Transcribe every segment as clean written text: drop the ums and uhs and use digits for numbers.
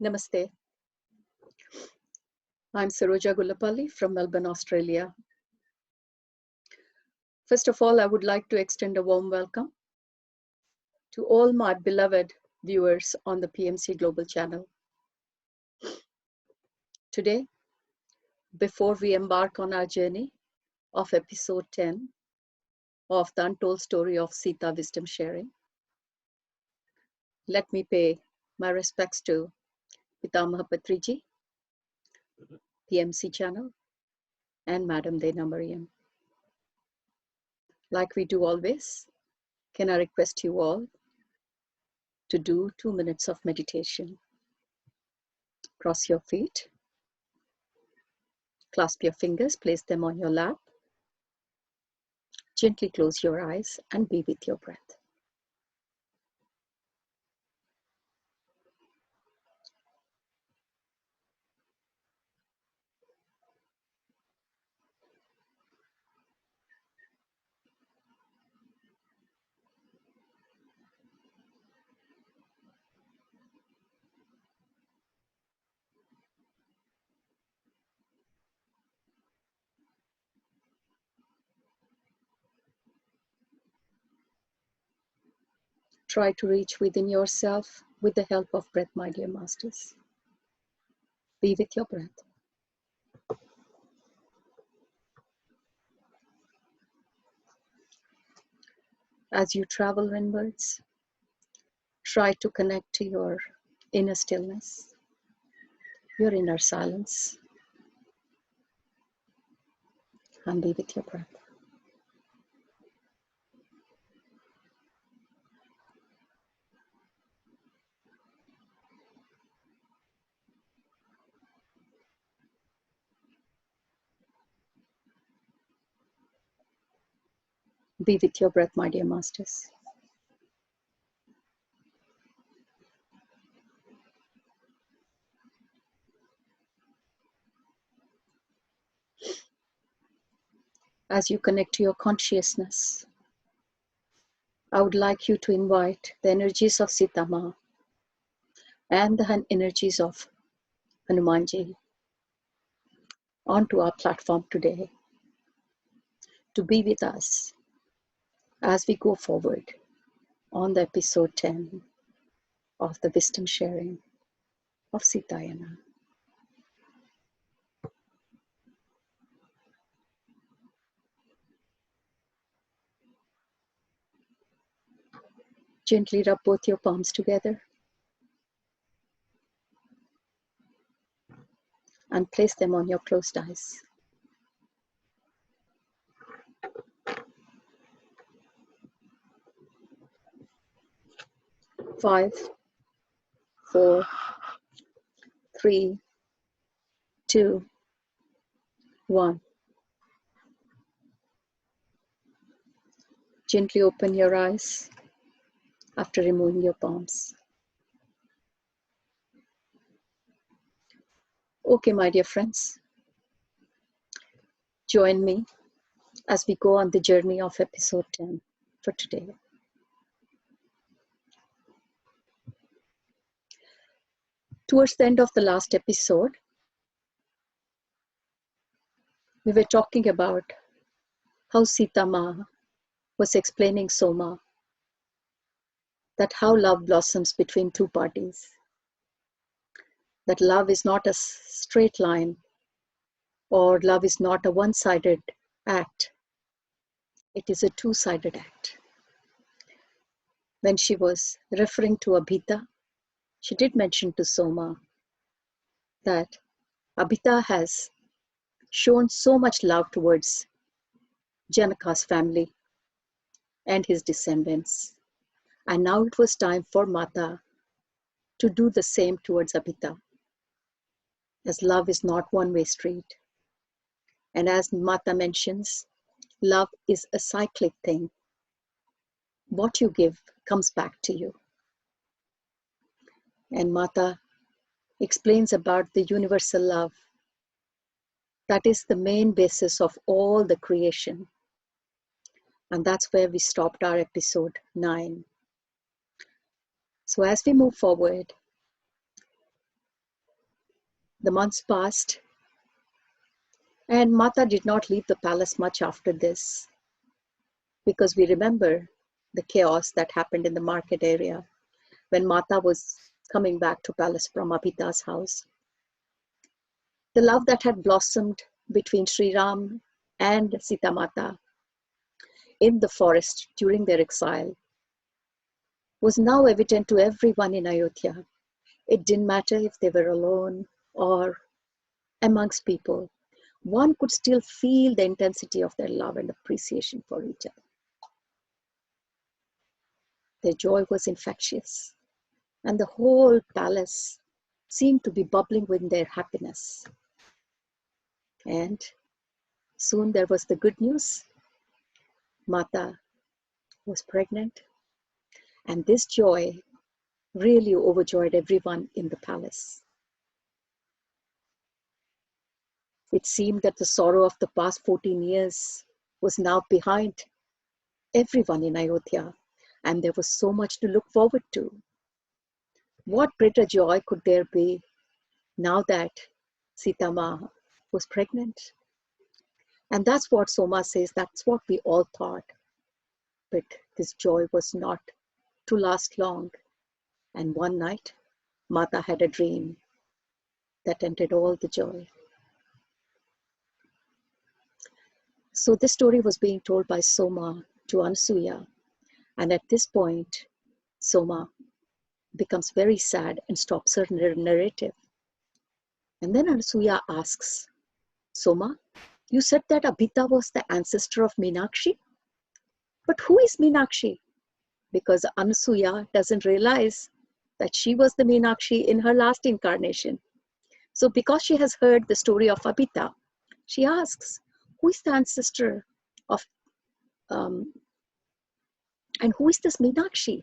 Namaste. I'm Saroja Gullapalli from Melbourne, Australia. First of all, I would like to extend a warm welcome to all my beloved viewers on the PMC Global channel. Today, before we embark on our journey of episode 10 of the untold story of Sita Wisdom Sharing, let me pay my respects to Pitamaha Patriji, PMC channel, and Madam Dena Mariam. Like we do always, can I request you all to do 2 minutes of meditation. Cross your feet, clasp your fingers, place them on your lap, gently close your eyes and be with your breath. Try to reach within yourself with the help of breath, my dear masters. Be with your breath. As you travel inwards, try to connect to your inner stillness, your inner silence, and be with your breath. Be with your breath, my dear masters. As you connect to your consciousness, I would like you to invite the energies of Sita Ma and the energies of Hanumanji onto our platform today to be with us as we go forward on the episode 10 of the wisdom sharing of Sitayana. Gently rub both your palms together and place them on your closed eyes. Five, 4, 3, 2, 1. Gently open your eyes after removing your palms. Okay, my dear friends, join me as we go on the journey of episode 10 for today. Towards the end of the last episode, we were talking about how Sita Ma was explaining Soma, that how love blossoms between two parties, that love is not a straight line, or love is not a one-sided act. It is a two-sided act. When she was referring to Abhita, she did mention to Soma that Abhita has shown so much love towards Janaka's family and his descendants. And now it was time for Mata to do the same towards Abhita, as love is not one-way street. And as Mata mentions, love is a cyclic thing. What you give comes back to you. And Mata explains about the universal love. That is the main basis of all the creation. And that's where we stopped our episode 9. So as we move forward, The months passed, and Mata did not leave the palace much after this, because we remember the chaos that happened in the market area when Mata was coming back to palace from Abhita's house. The love that had blossomed between Sri Ram and Sita Mata in the forest during their exile was now evident to everyone in Ayodhya. It didn't matter if they were alone or amongst people. One could still feel the intensity of their love and appreciation for each other. Their joy was infectious, and the whole palace seemed to be bubbling with their happiness. And soon there was the good news. Mata was pregnant, and this joy really overjoyed everyone in the palace. It seemed that the sorrow of the past 14 years was now behind everyone in Ayodhya, and there was so much to look forward to. What greater joy could there be now that Sita Ma was pregnant? And that's what Soma says, that's what we all thought. But this joy was not to last long. And one night, Mata had a dream that ended all the joy. So this story was being told by Soma to Anasuya. And at this point, Soma becomes very sad and stops her narrative. And then Anasuya asks, Soma, you said that Abhita was the ancestor of Meenakshi? But who is Meenakshi? Because Anasuya doesn't realize that she was the Meenakshi in her last incarnation. So because she has heard the story of Abhita, she asks, who is the ancestor of, and who is this Meenakshi?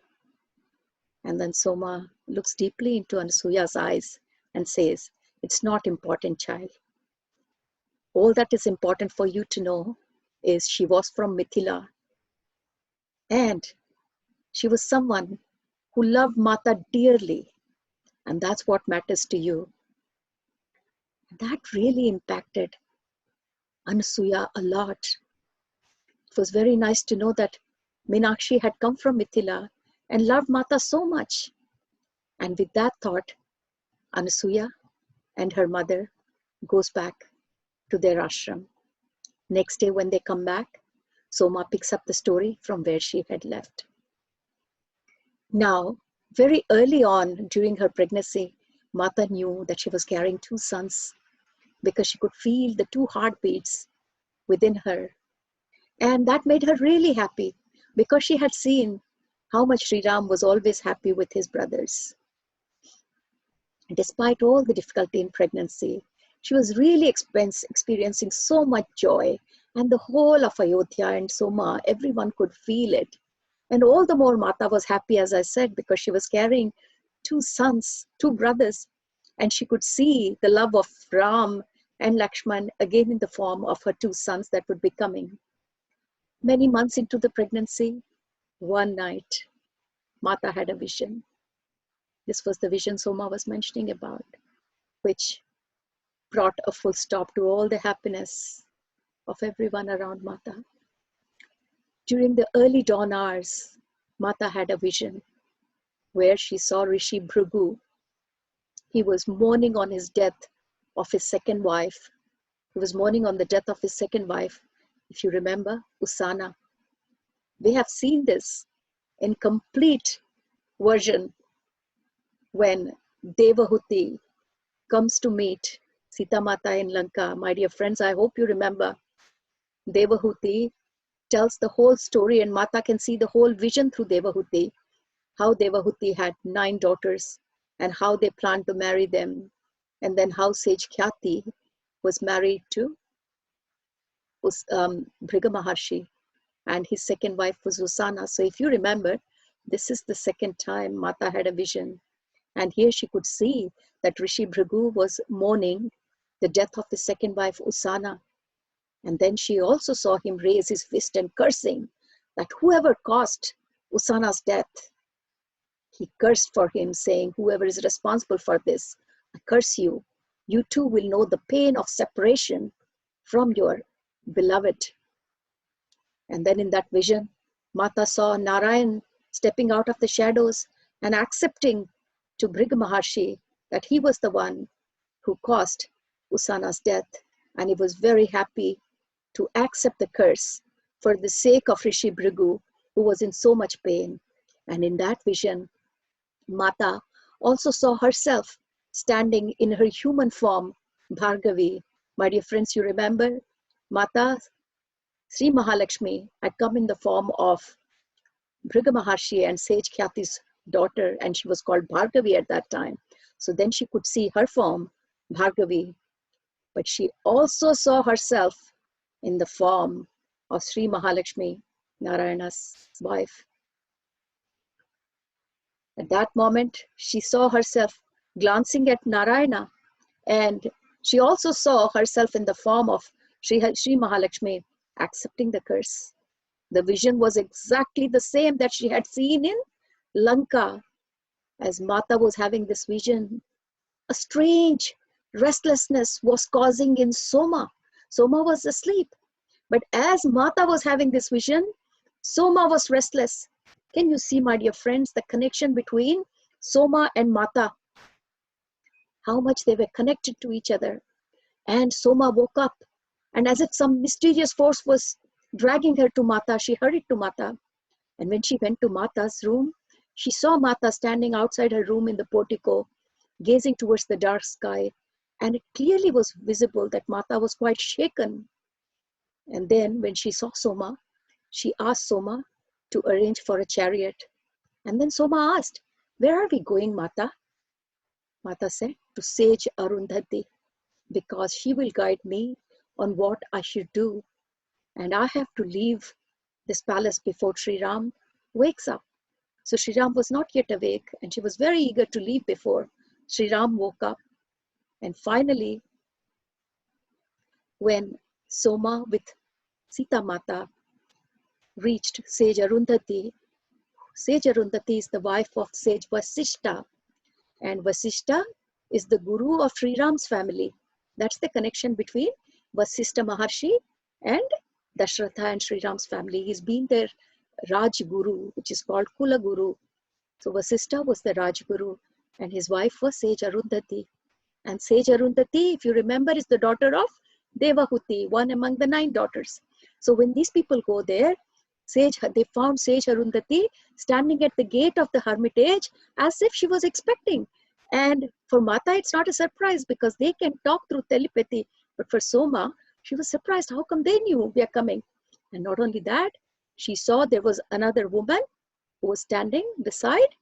And then Soma looks deeply into Anasuya's eyes and says, it's not important, child. All that is important for you to know is she was from Mithila. And she was someone who loved Mata dearly. And that's what matters to you. That really impacted Anasuya a lot. It was very nice to know that Meenakshi had come from Mithila and loved Mata so much. And with that thought, Anasuya and her mother goes back to their ashram. Next day when they come back, Soma picks up the story from where she had left. Now, very early on during her pregnancy, Mata knew that she was carrying two sons because she could feel the two heartbeats within her. And that made her really happy because she had seen how much Sri Ram was always happy with his brothers. Despite all the difficulty in pregnancy, she was really experiencing so much joy, and the whole of Ayodhya and Soma, everyone could feel it. And all the more Mata was happy, as I said, because she was carrying two sons, two brothers, and she could see the love of Ram and Lakshman again in the form of her two sons that would be coming. Many months into the pregnancy, one night, Mata had a vision. This was the vision Soma was mentioning about, which brought a full stop to all the happiness of everyone around Mata. During the early dawn hours, Mata had a vision where she saw Rishi Bhrigu. He was mourning on his death of his second wife. He was mourning on the death of his second wife, if you remember, Usana. We have seen this in complete version when Devahuti comes to meet Sita Mata in Lanka. My dear friends, I hope you remember. Devahuti tells the whole story, and Mata can see the whole vision through Devahuti. How Devahuti had 9 daughters and how they planned to marry them. And then how sage Khyati was married to Bhrigu Maharshi, and his second wife was Usana. So if you remember, this is the second time Mata had a vision. And here she could see that Rishi Bhrigu was mourning the death of his second wife, Usana. And then she also saw him raise his fist and cursing that whoever caused Usana's death, he cursed for him, saying, whoever is responsible for this, I curse you. you too will know the pain of separation from your beloved. And then in that vision, Mata saw Narayan stepping out of the shadows and accepting to Bhrigu Maharshi that he was the one who caused Usana's death. And he was very happy to accept the curse for the sake of Rishi Bhrigu, who was in so much pain. And in that vision, Mata also saw herself standing in her human form, Bhargavi. My dear friends, you remember Mata Sri Mahalakshmi had come in the form of Bhrigu Maharshi and Sage Khyati's daughter, and she was called Bhargavi at that time. So then she could see her form, Bhargavi, but she also saw herself in the form of Sri Mahalakshmi, Narayana's wife. At that moment, she saw herself glancing at Narayana, and she also saw herself in the form of Sri Mahalakshmi accepting the curse. The vision was exactly the same that she had seen in Lanka. As Mata was having this vision, a strange restlessness was causing in Soma. Soma was asleep. But as Mata was having this vision, Soma was restless. Can you see, my dear friends, the connection between Soma and Mata? How much they were connected to each other. And Soma woke up, and as if some mysterious force was dragging her to Mata, she hurried to Mata. And when she went to Mata's room, she saw Mata standing outside her room in the portico, gazing towards the dark sky. And it clearly was visible that Mata was quite shaken. And then when she saw Soma, she asked Soma to arrange for a chariot. And then Soma asked, "Where are we going, Mata?" Mata said, "To Sage Arundhati, because she will guide me on what I should do. And I have to leave this palace before Sri Ram wakes up." So Sri Ram was not yet awake, and she was very eager to leave before Sri Ram woke up. And finally, when Soma with Sita Mata reached Sage Arundhati, Sage Arundhati is the wife of Sage Vasishta, and Vasishta is the guru of Sri Ram's family. That's the connection between Vasishta Maharshi and Dashratha and Sri Ram's family. He's been their Raj Guru, which is called Kula Guru. So Vasishta was the Raj Guru, and his wife was Sage Arundhati. And Sage Arundhati, if you remember, is the daughter of Devahuti, one among the 9 daughters. So when these people go there, they found Sage Arundhati standing at the gate of the hermitage as if she was expecting. And for Mata, it's not a surprise because they can talk through telepathy. But for Soma, she was surprised. How come they knew we are coming? And not only that, she saw there was another woman who was standing beside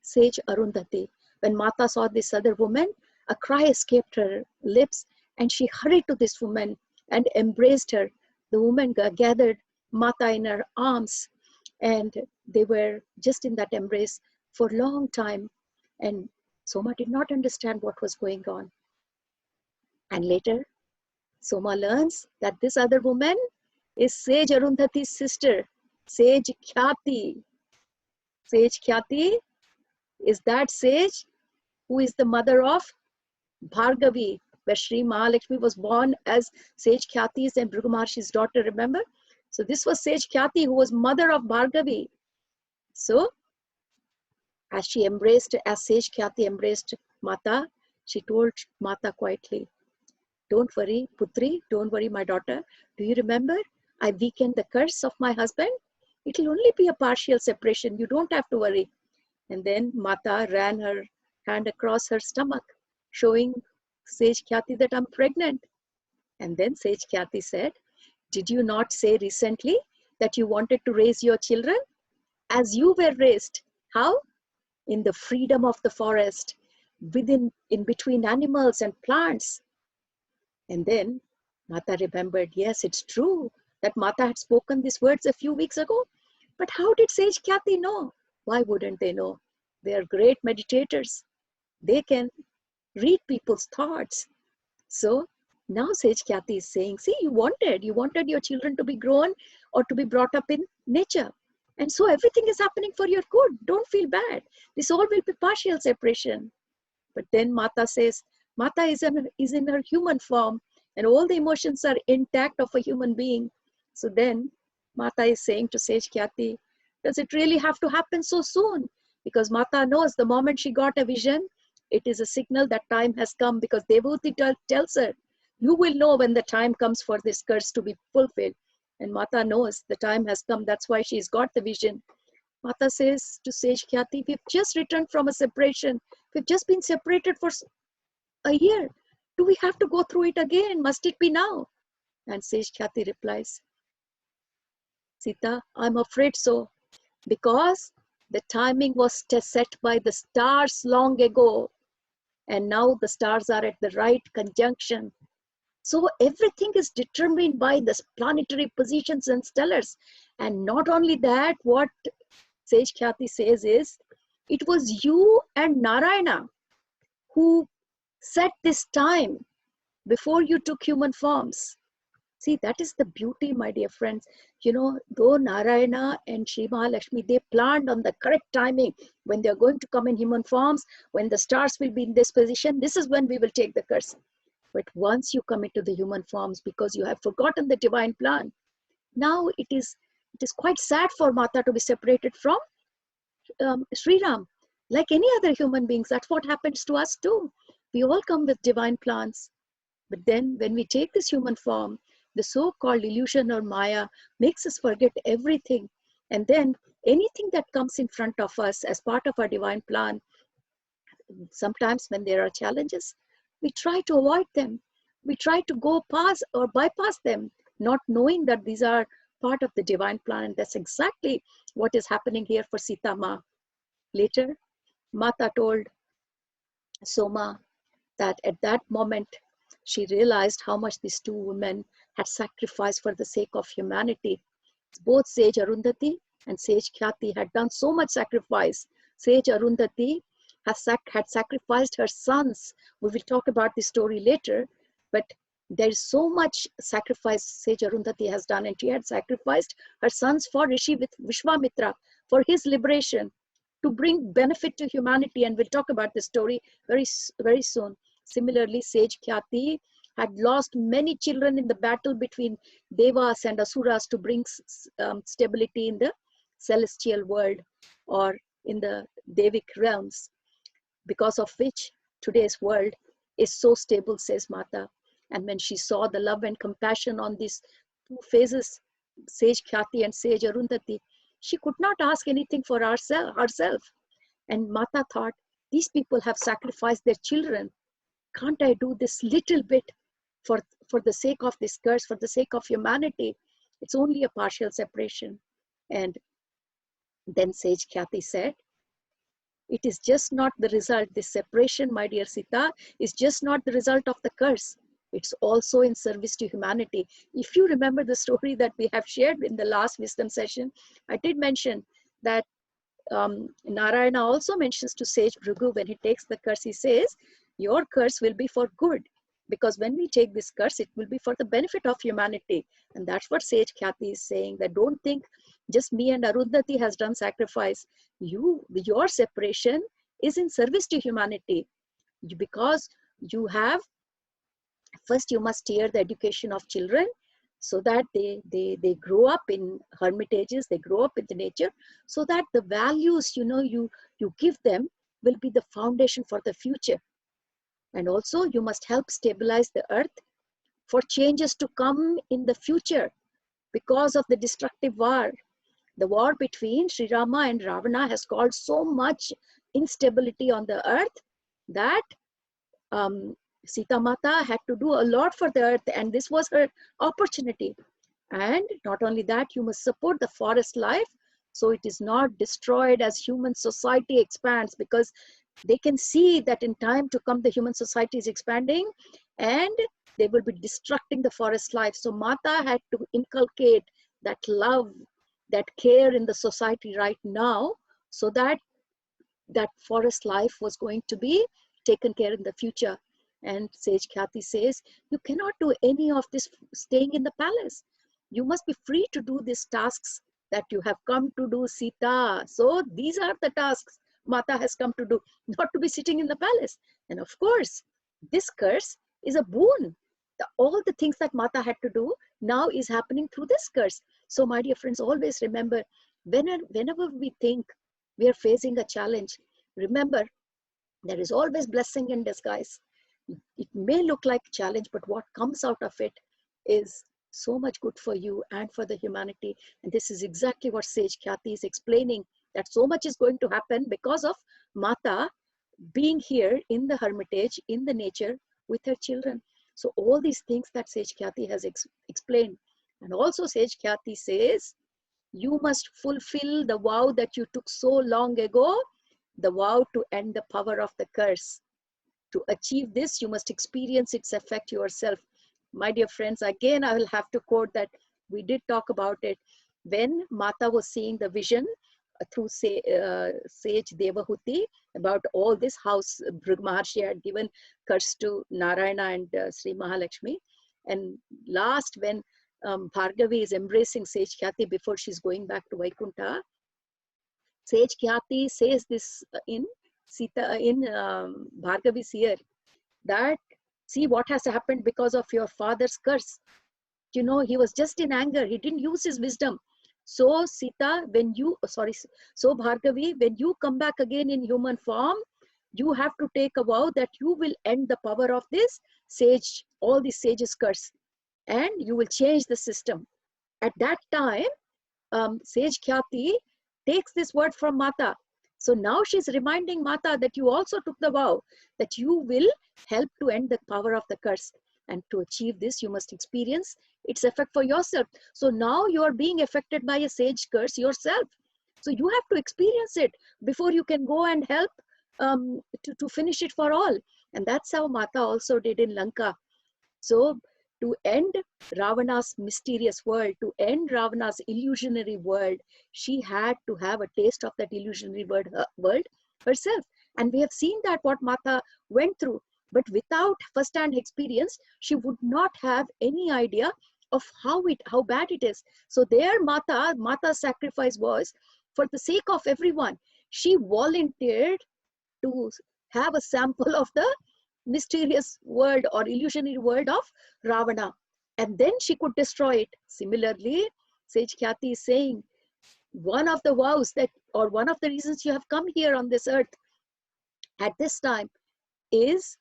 Sage Arundhati. When Mata saw this other woman, a cry escaped her lips, and she hurried to this woman and embraced her. The woman gathered Mata in her arms, and they were just in that embrace for a long time. And Soma did not understand what was going on. And later, Soma learns that this other woman is Sage Arundhati's sister, Sage Khyati. Sage Khyati is that sage who is the mother of Bhargavi, where Sri Mahalakshmi was born as Sage Khyati's and Bhrigu Maharshi's daughter, remember? So this was Sage Khyati, who was mother of Bhargavi. So as Sage Khyati embraced Mata, she told Mata quietly, "Don't worry, Putri, don't worry, my daughter. Do you remember? I weakened the curse of my husband. It will only be a partial separation. You don't have to worry." And then Mata ran her hand across her stomach, showing Sage Khyati that I'm pregnant. And then Sage Khyati said, "Did you not say recently that you wanted to raise your children as you were raised? How? In the freedom of the forest, in between animals and plants." And then Mata remembered, yes, it's true that Mata had spoken these words a few weeks ago. But how did Sage Khyati know? Why wouldn't they know? They are great meditators. They can read people's thoughts. So now Sage Khyati is saying, see, you wanted your children to be grown or to be brought up in nature. And so everything is happening for your good. Don't feel bad. This all will be partial separation. But then Mata says, Mata is in her human form, and all the emotions are intact of a human being. So then Mata is saying to Sage Khyati, does it really have to happen so soon? Because Mata knows the moment she got a vision, it is a signal that time has come, because Devahuti tells her, you will know when the time comes for this curse to be fulfilled. And Mata knows the time has come. That's why she's got the vision. Mata says to Sage Khyati, we've just returned from a separation. We've just been separated for a year. Do we have to go through it again? Must it be now? And Sage Khyati replies, Sita, I'm afraid so, because the timing was set by the stars long ago, and now the stars are at the right conjunction. So everything is determined by the planetary positions and stellars. And not only that, what Sage Khyati says is, it was you and Narayana who set this time before you took human forms. See, that is the beauty, my dear friends. You know, though Narayana and Sri Mahalakshmi, they planned on the correct timing when they're going to come in human forms, when the stars will be in this position, this is when we will take the curse. But once you come into the human forms, because you have forgotten the divine plan, now it is quite sad for Mata to be separated from Sri Ram. Like any other human beings, that's what happens to us too. We all come with divine plans. But then when we take this human form, the so-called illusion or Maya makes us forget everything. And then anything that comes in front of us as part of our divine plan, sometimes when there are challenges, we try to avoid them. We try to go past or bypass them, not knowing that these are part of the divine plan. And that's exactly what is happening here for Sita Ma. Later, Mata told Soma that at that moment, she realized how much these two women had sacrificed for the sake of humanity. Both Sage Arundhati and Sage Khyati had done so much sacrifice. Sage Arundhati had sacrificed her sons. We will talk about this story later, but there is so much sacrifice Sage Arundhati has done, and she had sacrificed her sons for Rishi Vishwamitra, for his liberation, to bring benefit to humanity. And we'll talk about this story very, very soon. Similarly, Sage Khyati had lost many children in the battle between Devas and Asuras to bring stability in the celestial world or in the Devic realms, because of which today's world is so stable, says Mata. And when she saw the love and compassion on these two phases, Sage Khyati and Sage Arundhati, she could not ask anything for herself. And Mata thought, these people have sacrificed their children. Can't I do this little bit for the sake of this curse, for the sake of humanity? It's only a partial separation. And then Sage Khyati said, it is just not the result. This separation, my dear Sita, is just not the result of the curse. It's also in service to humanity. If you remember the story that we have shared in the last wisdom session, I did mention that Narayana also mentions to Sage Bhrigu, when he takes the curse, he says, your curse will be for good. Because when we take this curse, it will be for the benefit of humanity. And that's what Sage Khyati is saying, that don't think just me and Arundhati has done sacrifice. Your separation is in service to humanity. Because you have, first you must steer the education of children, so that they grow up in hermitages, they grow up in the nature, so that the values you give them will be the foundation for the future. And also you must help stabilize the earth for changes to come in the future, because of the destructive war. The war between Sri Rama and Ravana has caused so much instability on the earth that Sita Mata had to do a lot for the earth, and this was her opportunity. And not only that, you must support the forest life so it is not destroyed as human society expands, because they can see that in time to come the human society is expanding and they will be destructing the forest life. So Mata had to inculcate that love, that care in the society right now, so that that forest life was going to be taken care in the future. And Sage Khyati says, you cannot do any of this staying in the palace. You must be free to do these tasks that you have come to do, Sita. So these are the tasks Mata has come to do, not to be sitting in the palace. And of course, This curse is a boon. All the things that Mata had to do now is happening through this curse. So my dear friends, always remember, whenever we think we are facing a challenge, remember there is always blessing in disguise. It may look like a challenge, but what comes out of it is so much good for you and for the humanity. And this is exactly what Sage Khyati is explaining, that so much is going to happen because of Mata being here in the hermitage, in the nature with her children. So all these things that Sage Khyati has explained. And also Sage Khyati says, you must fulfill the vow that you took so long ago, the vow to end the power of the curse. To achieve this, you must experience its effect yourself. My dear friends, again, I will have to quote that we did talk about it. When Mata was seeing the vision through sage Devahuti about all this house, Bhrig Maharshi had given curse to Narayana and Sri Mahalakshmi. And last, when Bhargavi is embracing Sage Khyati before she's going back to Vaikuntha, Sage Khyati says this in Bhargavi's ear, that see what has happened because of your father's curse. You know, he was just in anger. He didn't use his wisdom. So Sita, so Bhargavi, when you come back again in human form, you have to take a vow that you will end the power of this sage, all the sages' curse, and you will change the system. At that time, Sage Khyati takes this word from Mata. So now she's reminding Mata that you also took the vow that you will help to end the power of the curse. And to achieve this, you must experience its effect for yourself. So now you are being affected by a sage curse yourself. So you have to experience it before you can go and help to finish it for all. And that's how Mata also did in Lanka. So to end Ravana's mysterious world, to end Ravana's illusionary world, she had to have a taste of that illusionary world herself. And we have seen that what Mata went through. But without first-hand experience, she would not have any idea of how bad it is. So there Mata's sacrifice was for the sake of everyone. She volunteered to have a sample of the mysterious world or illusionary world of Ravana. And then she could destroy it. Similarly, Sage Khyati is saying, one of the vows that, or one of the reasons you have come here on this earth at this time is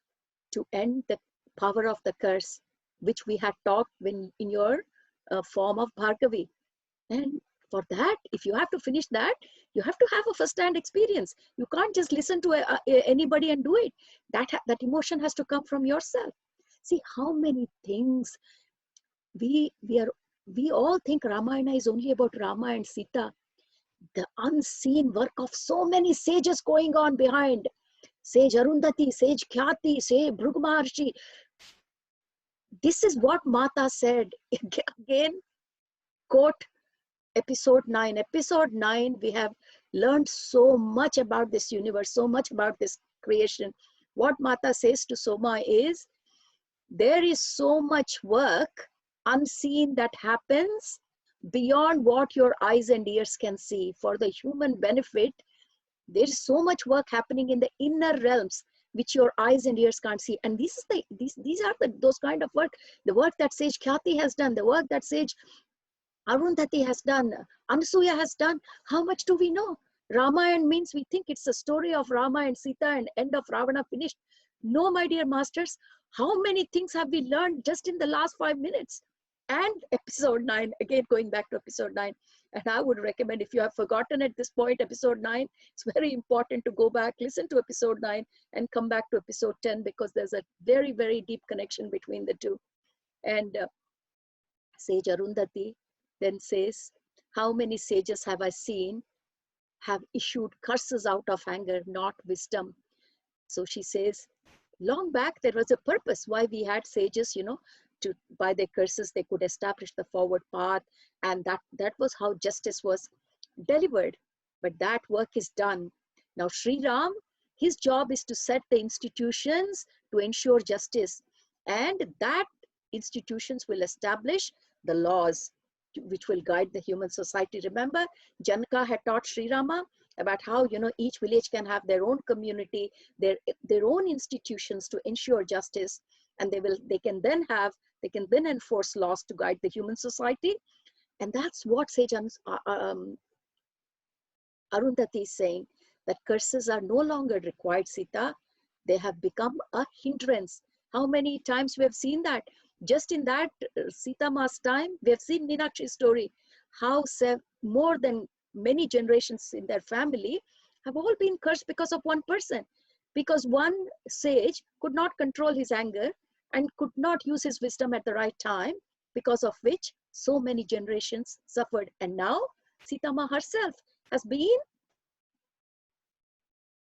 to end the power of the curse, which we had talked when in your form of Bhargavi. And for that, if you have to finish that, you have to have a first-hand experience. You can't just listen to anybody and do it. That emotion has to come from yourself. See how many things we all think Ramayana is only about Rama and Sita. The unseen work of so many sages going on behind. Sage Arundhati, Sage Khyati, Sage Bhrig Maharshi. This is what Mata said. Again, quote episode 9. Episode 9, we have learned so much about this universe, so much about this creation. What Mata says to Soma is, there is so much work unseen that happens beyond what your eyes and ears can see. For the human benefit, there is so much work happening in the inner realms which your eyes and ears can't see. And these are those kind of work, the work that Sage Khyati has done, the work that Sage Arundhati has done, Anasuya has done. How much do we know? Ramayana means we think it's a story of Rama and Sita and end of Ravana finished. No, my dear masters, how many things have we learned just in the last 5 minutes? And episode 9, again going back to episode 9. And I would recommend, if you have forgotten at this point, episode 9, it's very important to go back, listen to episode 9 and come back to episode 10, because there's a very, very deep connection between the two. And Sage Arundhati then says, how many sages have I seen have issued curses out of anger, not wisdom? So she says, long back, there was a purpose why we had sages, to by their curses, they could establish the forward path. And that was how justice was delivered. But that work is done. Now, Sri Ram, his job is to set the institutions to ensure justice. And that institutions will establish the laws which will guide the human society. Remember, Janaka had taught Sri Rama about how, you know, each village can have their own community, their own institutions to ensure justice, and they can then enforce laws to guide the human society. And that's what Sage Arundhati is saying, that curses are no longer required, Sita. They have become a hindrance. How many times we have seen that? Just in that Sita Ma's time, we have seen Meenakshi's story, how more than many generations in their family have all been cursed because of one person. Because one sage could not control his anger and could not use his wisdom at the right time, because of which so many generations suffered. And now Sita Ma herself has been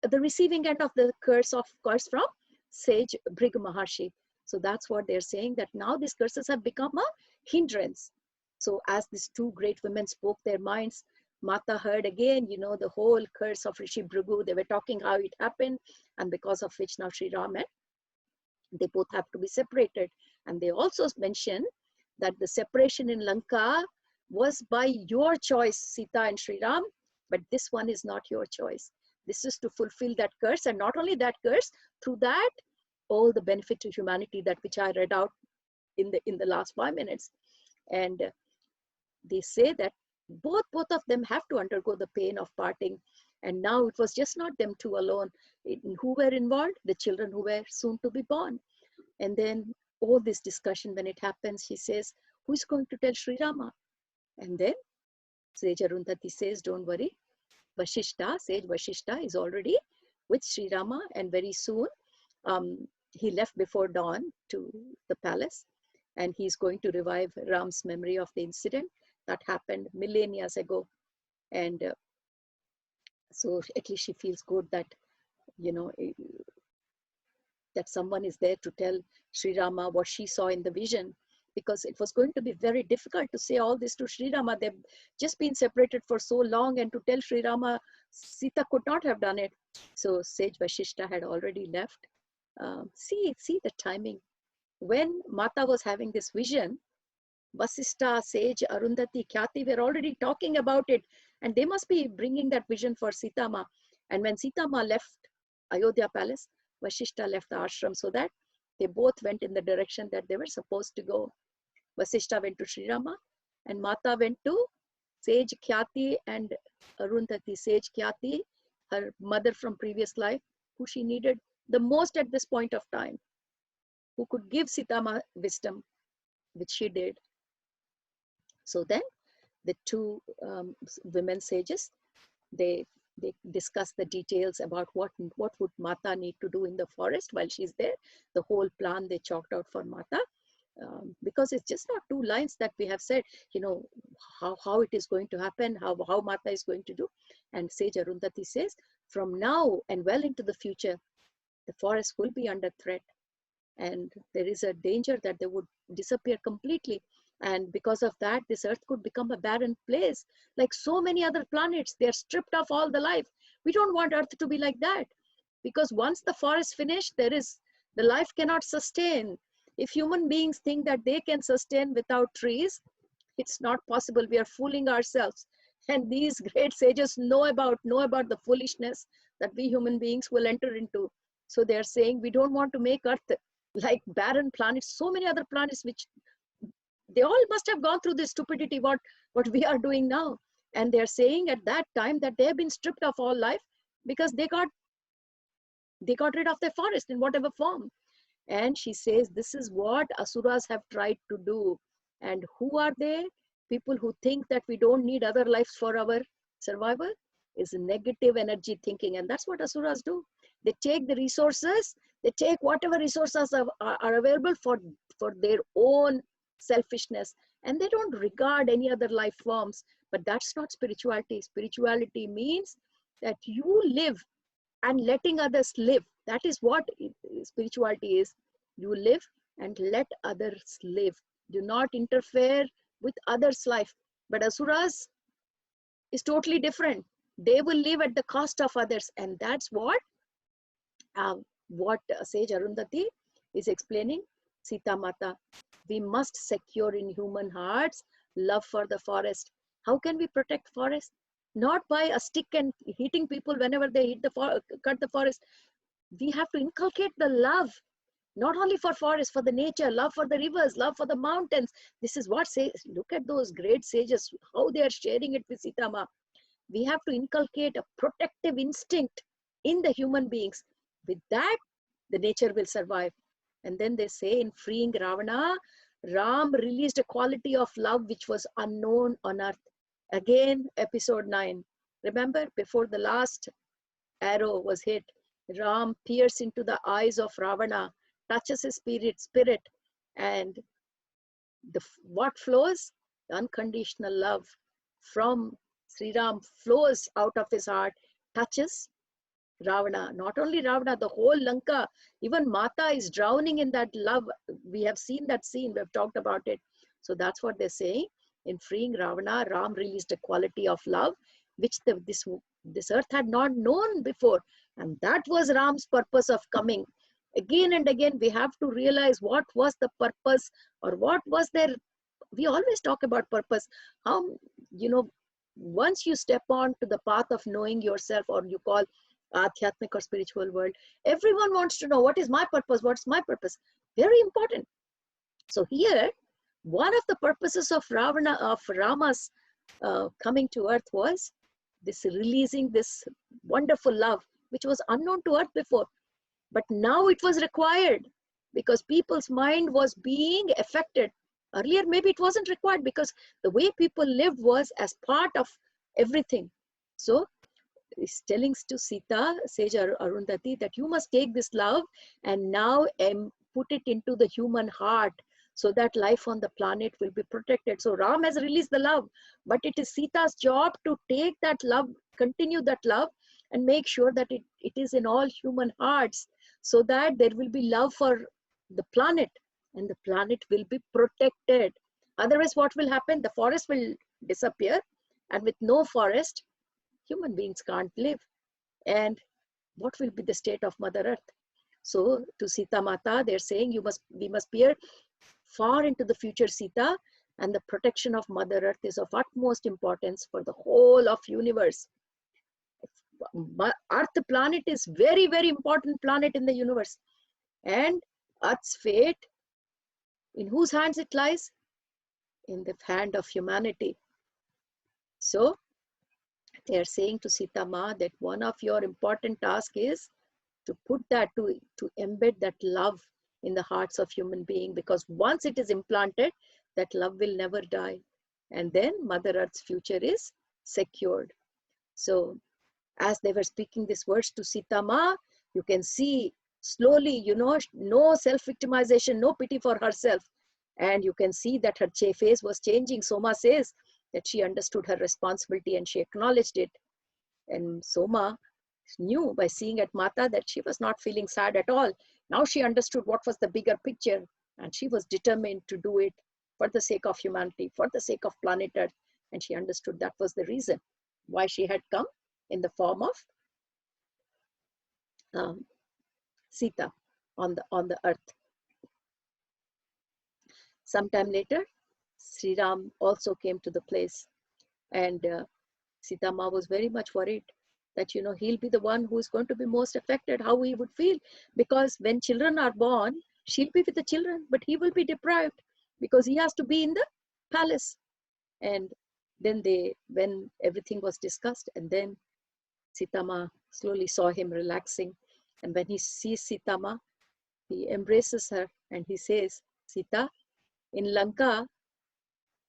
the receiving end of the curse from sage Bhrigu Maharshi. So that's what they're saying, that now these curses have become a hindrance. So as these two great women spoke their minds, Mata heard again, you know, the whole curse of Rishi Bhrigu. They were talking how it happened, and because of which now Sri Ram and they both have to be separated. And they also mentioned that the separation in Lanka was by your choice, Sita and Sri Ram, but this one is not your choice. This is to fulfill that curse, and not only that curse, through that, all the benefit to humanity, that which I read out in the last 5 minutes. And they say that both of them have to undergo the pain of parting. And now it was just not them two alone. Who were involved? The children who were soon to be born. And then all this discussion, when it happens, she says, who is going to tell Sri Rama? And then Sage Arundhati says, don't worry, Sage Vashishta is already with Sri Rama, and very soon he left before dawn to the palace, and he's going to revive Ram's memory of the incident that happened millennia ago. And so at least she feels good that, you know, that someone is there to tell Sri Rama what she saw in the vision, because it was going to be very difficult to say all this to Sri Rama. They've just been separated for so long, and to tell Sri Rama, Sita could not have done it. So Sage Vashishta had already left. See the timing. When Mata was having this vision, Vasistha, Sage, Arundhati, Khyati were already talking about it, and they must be bringing that vision for Sita Ma. And when Sita Ma left Ayodhya palace, Vashishta left the ashram, so that they both went in the direction that they were supposed to go. Vasishta went to Sri Rama, and Mata went to Sage Khyati and Arundhati. Sage Khyati, her mother from previous life, who she needed the most at this point of time, who could give Sita Ma wisdom, which she did. So then the two women sages, they discuss the details about what would Mata need to do in the forest while she's there. The whole plan they chalked out for Mata, because it's just not two lines that we have said, you know, how it is going to happen, how Mata is going to do. And Sage Arundhati says, from now and well into the future, the forest will be under threat, and there is a danger that they would disappear completely. And because of that, this earth could become a barren place. Like so many other planets, they're stripped of all the life. We don't want earth to be like that, because once the forest finished, the life cannot sustain. If human beings think that they can sustain without trees, it's not possible. We are fooling ourselves. And these great sages know about the foolishness that we human beings will enter into. So they are saying, we don't want to make earth like barren planets. So many other planets which they all must have gone through this stupidity what we are doing now. And they're saying at that time that they have been stripped of all life because they got rid of their forest in whatever form. And she says, this is what asuras have tried to do. And who are they? People who think that we don't need other lives for our survival, is negative energy thinking. And that's what asuras do. They take the resources, they take whatever resources are available for their own selfishness, and they don't regard any other life forms. But that's not spirituality. Spirituality means that you live and letting others live. That is what spirituality is. You live and let others live. Do not interfere with others' life. But asuras is totally different. They will live at the cost of others, and that's what Sage Arundhati is explaining. Sita Mata, we must secure in human hearts love for the forest. How can we protect forest? not by a stick and hitting people whenever they cut the forest. We have to inculcate the love, not only for forests, for the nature, love for the rivers, love for the mountains. This is what says, look at those great sages, how they are sharing it with Sita Ma. We have to inculcate a protective instinct in the human beings. With that, the nature will survive. And then they say in freeing Ravana, Ram released a quality of love which was unknown on earth. Again, episode 9. Remember, before the last arrow was hit, Ram peers into the eyes of Ravana, touches his spirit, and what flows? Unconditional love from Sri Ram flows out of his heart, touches Ravana. Not only Ravana, the whole Lanka, even Mata is drowning in that love. We have seen that scene, we have talked about it. So that's what they're saying. In freeing Ravana, Ram released a quality of love which this earth had not known before. And that was Ram's purpose of coming. Again and again, we have to realize what was the purpose, or what was their. We always talk about purpose. How, once you step on to the path of knowing yourself, or you call Adhyatmic or spiritual world, everyone wants to know, what is my purpose? What's my purpose? Very important. So here, one of the purposes of Rama's coming to earth was this releasing this wonderful love, which was unknown to earth before. But now it was required because people's mind was being affected. Earlier, maybe it wasn't required because the way people lived was as part of everything. So is telling to Sita, Sage Arundhati, that you must take this love and now put it into the human heart so that life on the planet will be protected. So Ram has released the love, but it is Sita's job to take that love, continue that love, and make sure that it is in all human hearts so that there will be love for the planet and the planet will be protected. Otherwise, what will happen? The forest will disappear, and with no forest, human beings can't live. And what will be the state of Mother Earth? So to Sita Mata, they're saying we must peer far into the future, Sita, and the protection of Mother Earth is of utmost importance for the whole of universe. Earth planet is very, very important planet in the universe. And Earth's fate, in whose hands it lies? In the hand of humanity. So they are saying to Sita Ma that one of your important tasks is to put that, to embed that love in the hearts of human beings, because once it is implanted, that love will never die. And then Mother Earth's future is secured. So as they were speaking these words to Sita Ma, you can see slowly, no self-victimization, no pity for herself. And you can see that her face was changing. Soma says that she understood her responsibility and she acknowledged it. And Soma knew by seeing at Mata that she was not feeling sad at all. Now she understood what was the bigger picture, and she was determined to do it for the sake of humanity, for the sake of planet Earth. And she understood that was the reason why she had come in the form of Sita on the earth. Sometime later, Sri Ram also came to the place, and Sita Ma was very much worried that he'll be the one who is going to be most affected, how he would feel, because when children are born, she'll be with the children, but he will be deprived because he has to be in the palace. And then when everything was discussed, and then Sita Ma slowly saw him relaxing, and when he sees Sita Ma, he embraces her and he says, Sita, in Lanka,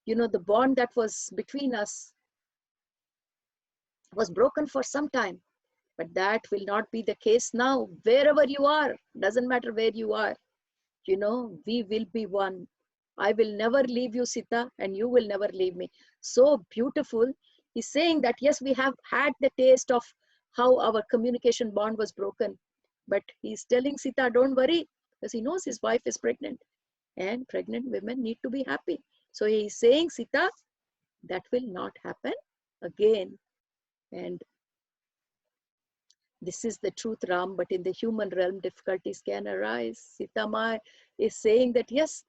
the bond that was between us was broken for some time, but that will not be the case now. Wherever you are, doesn't matter where you are, we will be one. I will never leave you, Sita, and you will never leave me. So beautiful. He's saying that yes, we have had the taste of how our communication bond was broken, but he's telling Sita, don't worry, because he knows his wife is pregnant, and pregnant women need to be happy. So he's saying, Sita, that will not happen again. And this is the truth, Ram, but in the human realm, difficulties can arise. Sita Ma is saying that, yes,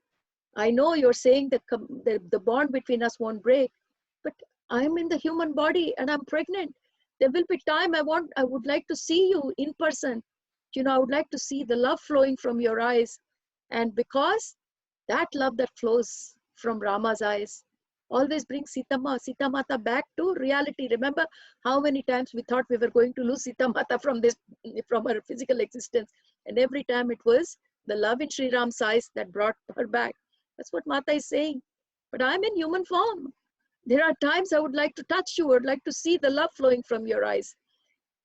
I know you're saying that the bond between us won't break, but I'm in the human body and I'm pregnant. There will be time I would like to see you in person. I would like to see the love flowing from your eyes. And because that love that flows from Rama's eyes always brings Sita Mata back to reality. Remember how many times we thought we were going to lose Sita Mata from her physical existence. And every time it was the love in Sri Ram's eyes that brought her back. That's what Mata is saying. But I'm in human form. There are times I would like to touch you, I would like to see the love flowing from your eyes.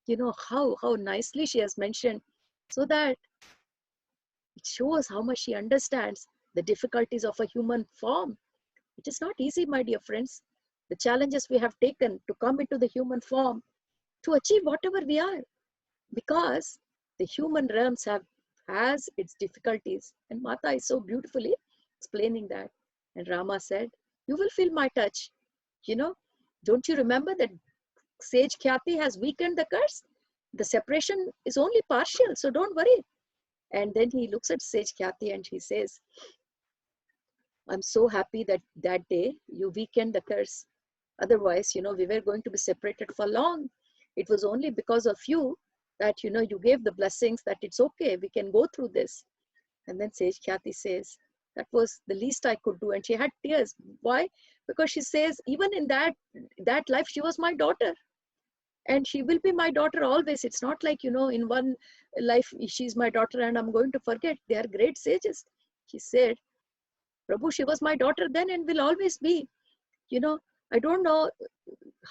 How nicely she has mentioned, so that it shows how much she understands the difficulties of a human form. It is not easy, my dear friends. The challenges we have taken to come into the human form, to achieve whatever we are, because the human realms has its difficulties. And Mata is so beautifully explaining that. And Rama said, you will feel my touch. Don't you remember that sage Khyati has weakened the curse? The separation is only partial, so don't worry. And then he looks at sage Khyati and he says, I'm so happy that that day you weakened the curse. Otherwise, we were going to be separated for long. It was only because of you that, you gave the blessings that it's okay, we can go through this. And then sage Khyati says, that was the least I could do. And she had tears. Why? Because she says, even in that life, she was my daughter. And she will be my daughter always. It's not like, in one life, she's my daughter and I'm going to forget. They are great sages. She said, Prabhu, she was my daughter then and will always be. I don't know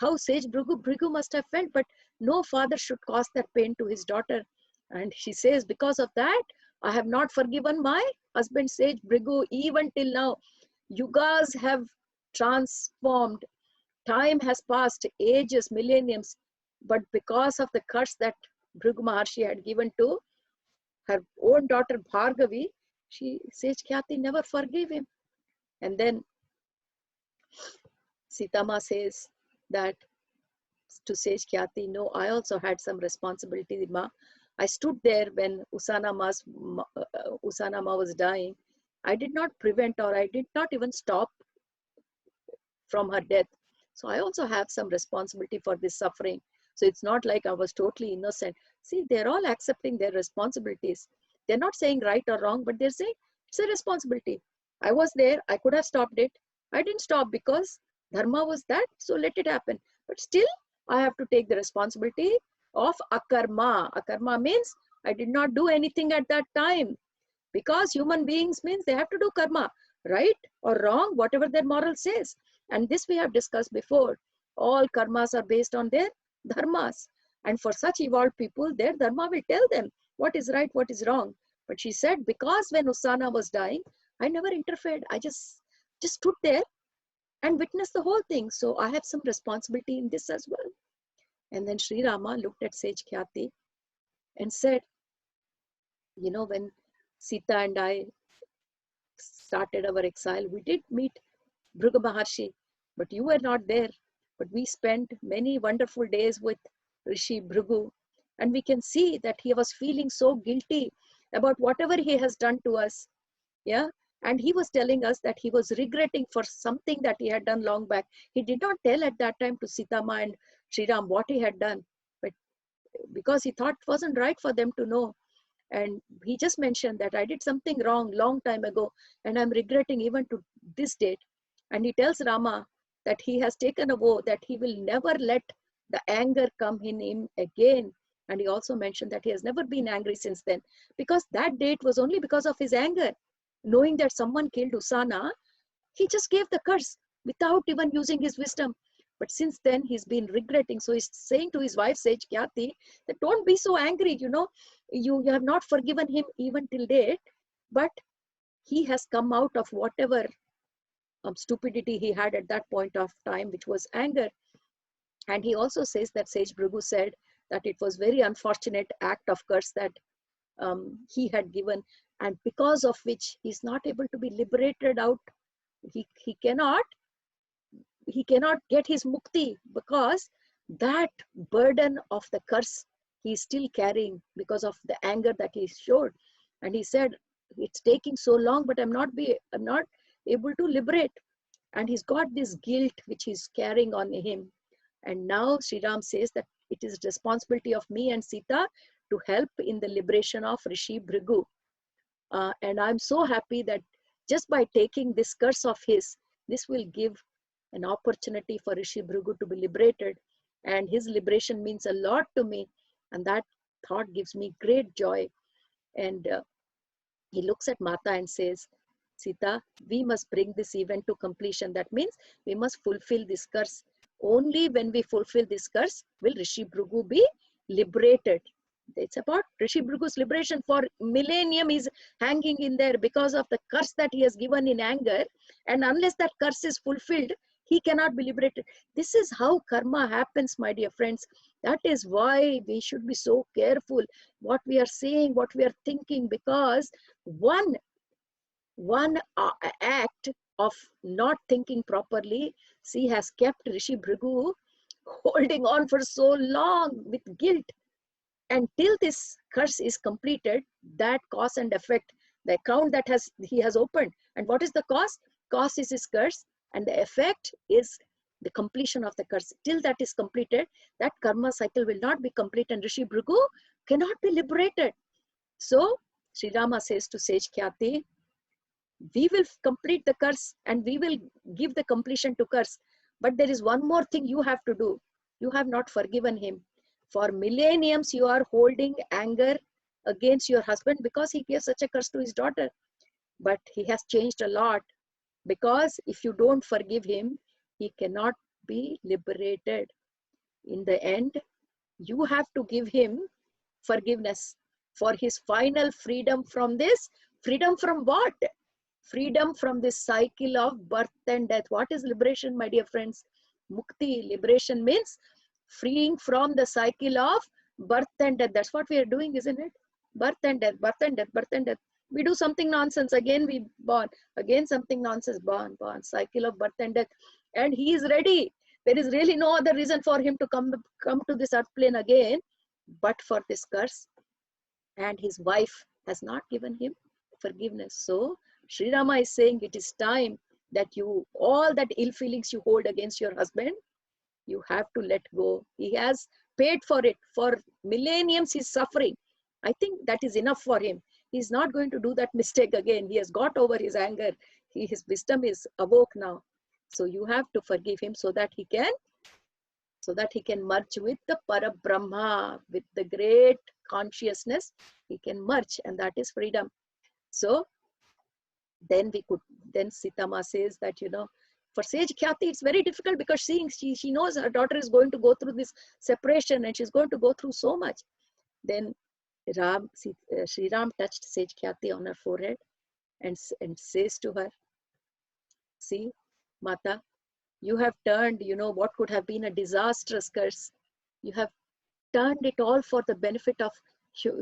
how sage Bhrigu must have felt, but no father should cause that pain to his daughter. And she says, because of that, I have not forgiven my husband sage Bhrigu even till now. Yugas have transformed. Time has passed, ages, millenniums. But because of the curse that Bhrigu Maharshi had given to her own daughter Bhargavi, sage Khyati never forgave him. And then Sitama says that to sage Khyati, no, I also had some responsibility, Ma. I stood there when Usana Ma was dying. I did not prevent, or I did not even stop from her death. So I also have some responsibility for this suffering. So it's not like I was totally innocent. See, they're all accepting their responsibilities. They're not saying right or wrong, but they're saying it's a responsibility. I was there. I could have stopped it. I didn't stop because dharma was that. So let it happen. But still, I have to take the responsibility of akarma. Akarma means I did not do anything at that time. Because human beings means they have to do karma, right or wrong, whatever their moral says. And this we have discussed before. All karmas are based on their dharmas. And for such evolved people, their dharma will tell them what is right, what is wrong. But she said, because when Usana was dying, I never interfered. I just stood there and witnessed the whole thing. So I have some responsibility in this as well. And then Sri Rama looked at sage Khyati and said, when Sita and I started our exile, we did meet Bhrigu Maharshi, but you were not there. But we spent many wonderful days with Rishi Bhrigu, and we can see that he was feeling so guilty about whatever he has done to us. Yeah. And he was telling us that he was regretting for something that he had done long back. He did not tell at that time to Sitama and Sri Ram what he had done, but because he thought it wasn't right for them to know. And he just mentioned that I did something wrong long time ago and I'm regretting even to this date. And he tells Rama that he has taken a vow that he will never let the anger come in him again. And he also mentioned that he has never been angry since then, because that date was only because of his anger. Knowing that someone killed Usana, he just gave the curse without even using his wisdom. But since then, he's been regretting. So he's saying to his wife, Sage Khyati, that don't be so angry. You have not forgiven him even till date, but he has come out of whatever stupidity he had at that point of time, which was anger. And he also says that Sage Bhrigu said that it was very unfortunate act of curse that he had given, and because of which he's not able to be liberated out. He cannot get his mukti, because that burden of the curse he's still carrying because of the anger that he showed. And he said, it's taking so long, but I'm not able to liberate. and he's got this guilt which he's carrying on him. And now Sri Ram says that it is responsibility of me and Sita to help in the liberation of Rishi Bhrigu. And I'm so happy that just by taking this curse of his, this will give an opportunity for Rishi Bhrigu to be liberated. And his liberation means a lot to me. And that thought gives me great joy. And he looks at Mata and says, Sita, we must bring this event to completion. That means we must fulfill this curse. Only when we fulfill this curse will Rishi Bhrigu be liberated. It's about Rishi Bhrigu's liberation. For millennium is hanging in there because of the curse that he has given in anger. And unless that curse is fulfilled, he cannot be liberated. This is how karma happens, my dear friends. That is why we should be so careful what we are saying, what we are thinking, because one act of not thinking properly, see, has kept Rishi Bhrigu holding on for so long with guilt. And till this curse is completed, that cause and effect, the account that he has opened. And what is the cause? Cause is his curse, and the effect is the completion of the curse. Till that is completed, that karma cycle will not be complete, and Rishi Bhrigu cannot be liberated. So Sri Rama says to Sage Khyati, we will complete the curse and we will give the completion to curse. But there is one more thing you have to do. You have not forgiven him. For millenniums, you are holding anger against your husband because he gave such a curse to his daughter. But he has changed a lot, because if you don't forgive him, he cannot be liberated. In the end, you have to give him forgiveness for his final freedom from this. Freedom from what? Freedom from this cycle of birth and death. What is liberation, my dear friends? Mukti, liberation means freeing from the cycle of birth and death. That's what we are doing, isn't it? Birth and death, birth and death, birth and death. We do something nonsense, again we born, again something nonsense, born, cycle of birth and death. And he is ready. There is really no other reason for him to come to this earth plane again, but for this curse. And his wife has not given him forgiveness. So Sri Rama is saying it is time that you, all that ill feelings you hold against your husband, you have to let go. He has paid for it. For millenniums, he's suffering. I think that is enough for him. He's not going to do that mistake again. He has got over his anger. His wisdom is awoke now. So you have to forgive him so that he can merge with the Parabrahma, with the great consciousness. He can merge, and that is freedom. So then Sitama says that, for Sage Khyati, it's very difficult, because she knows her daughter is going to go through this separation and she's going to go through so much. Then Sri Ram touched Sage Khyati on her forehead and says to her, see, Mata, you have turned, what could have been a disastrous curse. You have turned it all for the benefit of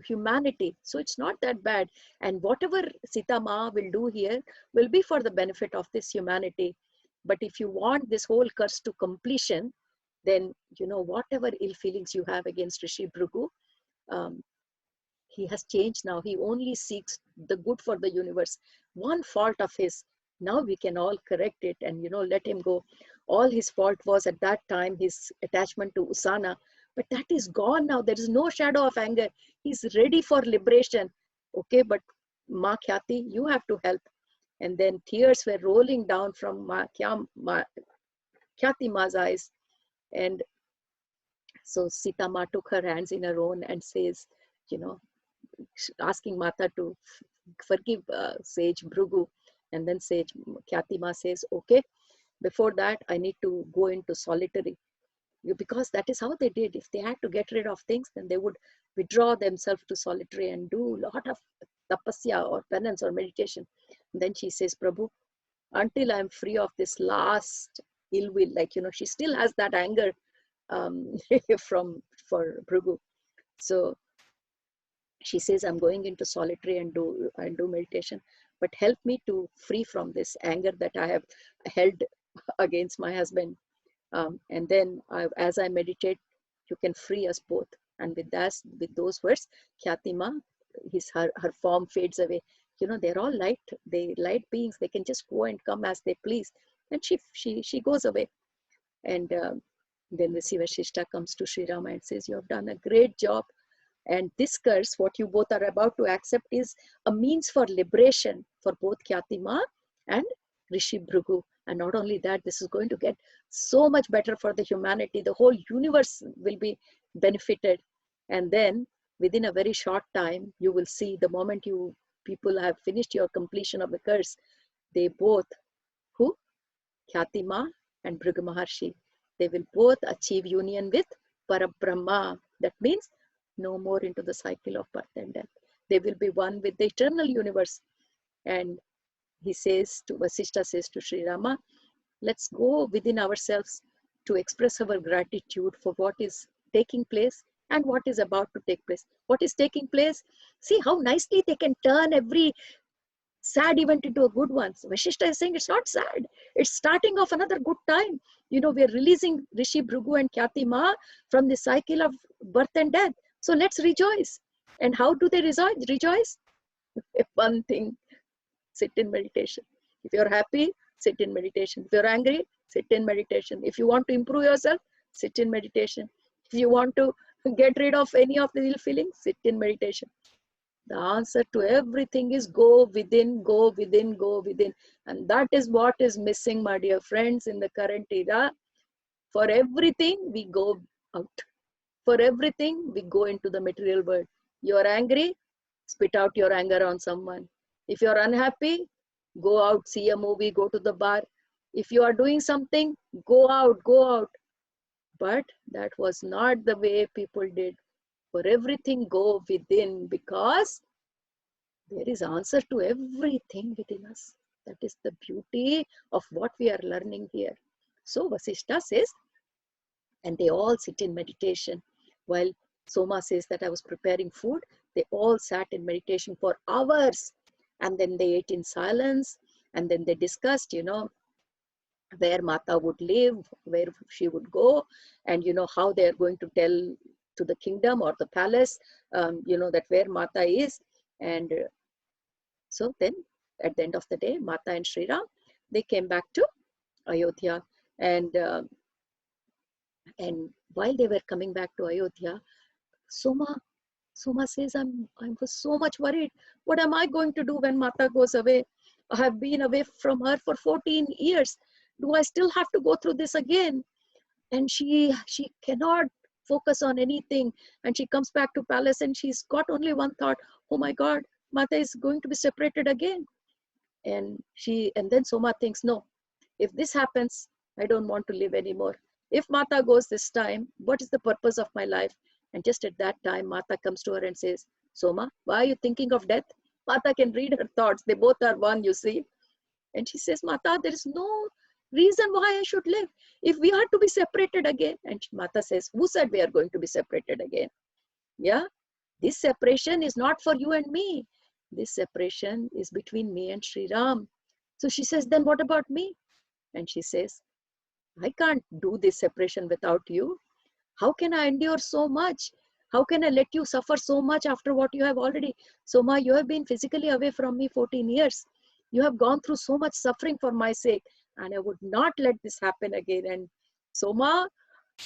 humanity. So it's not that bad. And whatever Sita Ma will do here will be for the benefit of this humanity. But if you want this whole curse to completion, then, whatever ill feelings you have against Rishi Bhrigu, he has changed now. He only seeks the good for the universe. One fault of his, now we can all correct it and, let him go. All his fault was at that time his attachment to Usana. But that is gone now. There is no shadow of anger. He's ready for liberation. Okay, but Ma Khyati, you have to help. And then tears were rolling down from Khyati Ma's eyes. And so Sita Ma took her hands in her own and says, asking Mata to forgive Sage Bhrigu. And then Sage Khyati Ma says, okay, before that, I need to go into solitary. Because that is how they did. If they had to get rid of things, then they would withdraw themselves to solitary and do a lot of tapasya or penance or meditation. And then she says, Prabhu, until I'm free of this last ill will, she still has that anger for Bhrigu. So she says, I'm going into solitary and do meditation, but help me to free from this anger that I have held against my husband. And then as I meditate, you can free us both. And with those words, Khyati Ma, her form fades away. They're all light beings. They can just go and come as they please. And she goes away. And then the Vasishtha comes to Sri Rama and says, you have done a great job. And this curse, what you both are about to accept, is a means for liberation for both Khyati Ma and Rishi Bhrigu. And not only that, this is going to get so much better for the humanity. The whole universe will be benefited. And then within a very short time, you will see the moment you people have finished your completion of the curse, they both, who? Khyati Ma and Bhrigu Maharshi, they will both achieve union with Parabrahma. That means no more into the cycle of birth and death. They will be one with the eternal universe. And he says to Vasishtha, says to Sri Rama, let's go within ourselves to express our gratitude for what is taking place and what is about to take place. What is taking place? See how nicely they can turn every sad event into a good one. So Vasishtha is saying it's not sad. It's starting off another good time. You know, we're releasing Rishi Bhrigu and Khyati Ma from the cycle of birth and death. So let's rejoice. And how do they rejoice? One thing, sit in meditation. If you're happy, sit in meditation. If you're angry, sit in meditation. If you want to improve yourself, sit in meditation. If you want to get rid of any of the ill feelings, sit in meditation. The answer to everything is go within, go within, go within. And that is what is missing, my dear friends, in the current era. For everything, we go out. For everything, we go into the material world. You are angry, spit out your anger on someone. If you are unhappy, go out, see a movie, go to the bar. If you are doing something, go out, go out. But that was not the way people did. For everything, go within, because there is answer to everything within us. That is the beauty of what we are learning here. So Vasishtha says, and they all sit in meditation. While Soma says that I was preparing food, they all sat in meditation for hours. And then they ate in silence. And then they discussed, you know, where Mata would live, where she would go, and, you know, how they are going to tell to the kingdom or the palace, you know, that where Mata is. And so then at the end of the day, Mata and Sri Ram, they came back to Ayodhya. And while they were coming back to Ayodhya, Soma says, I'm so much worried. What am I going to do when Mata goes away? I have been away from her for 14 years. Do I still have to go through this again? And she cannot focus on anything. And she comes back to palace and she's got only one thought, oh my God, Mata is going to be separated again. And then Soma thinks, no, if this happens, I don't want to live anymore. If Mata goes this time, what is the purpose of my life? And just at that time, Mata comes to her and says, Soma, why are you thinking of death? Mata can read her thoughts. They both are one, you see. And she says, Mata, there is no reason why I should live. If we are to be separated again. And Mata says, who said we are going to be separated again? Yeah, this separation is not for you and me. This separation is between me and Sri Ram. So she says, then what about me? And she says, I can't do this separation without you. How can I endure so much? How can I let you suffer so much after what you have already? Soma, you have been physically away from me 14 years. You have gone through so much suffering for my sake, and I would not let this happen again. And Soma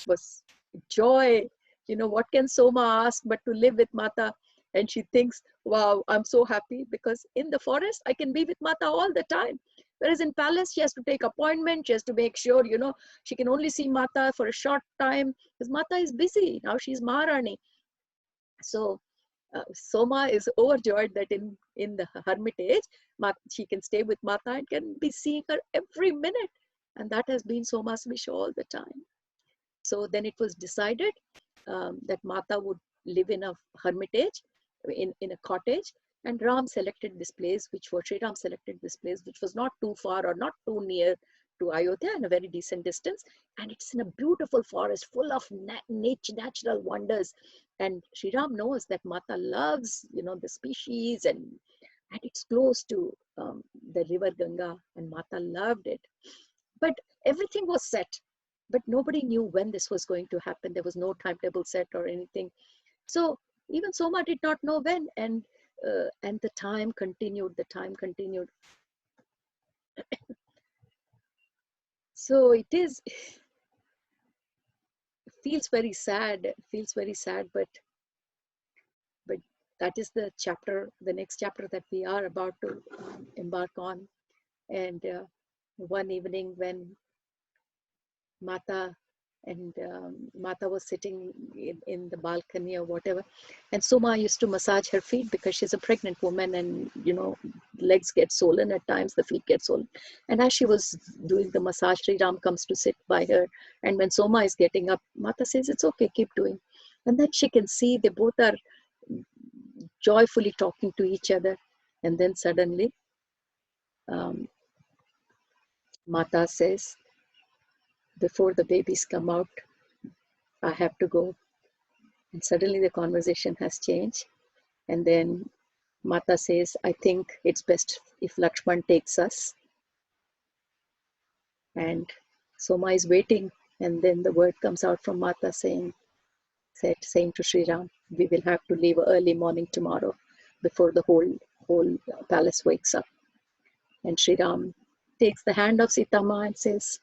was joy. You know, what can Soma ask but to live with Mata? And she thinks, wow, I'm so happy because in the forest, I can be with Mata all the time. Whereas in palace, she has to take appointment. She has to make sure, you know, she can only see Mata for a short time because Mata is busy. Now she's Maharani. So Soma is overjoyed that in the hermitage, she can stay with Mata and can be seeing her every minute. And that has been Soma's wish all the time. So then it was decided that Mata would live in a hermitage, in a cottage, and Ram selected this place, Sri Ram selected this place, which was not too far or not too near to Ayodhya, in a very decent distance. And it's in a beautiful forest full of natural wonders. And Sri Ram knows that Mata loves, you know, the species, and it's close to the river Ganga, and Mata loved it. But everything was set, but nobody knew when this was going to happen. There was no timetable set or anything. So even Soma did not know when, and the time continued. So it is, feels very sad, but that is the chapter, the next chapter that we are about to embark on. And one evening when Mata Mata was sitting in the balcony or whatever, and Soma used to massage her feet because she's a pregnant woman, and legs get swollen at times, the feet get swollen. And as she was doing the massage, Sri Ram comes to sit by her, and when Soma is getting up, Mata says, "It's okay, keep doing." And then she can see they both are joyfully talking to each other, and then suddenly um, Mata says, "Before the babies come out, I have to go." And suddenly the conversation has changed. And then Mata says, "I think it's best if Lakshman takes us." And Soma is waiting. And then the word comes out from Mata saying to Sri Ram, "We will have to leave early morning tomorrow before the whole palace wakes up." And Sri Ram takes the hand of Sita Ma and says,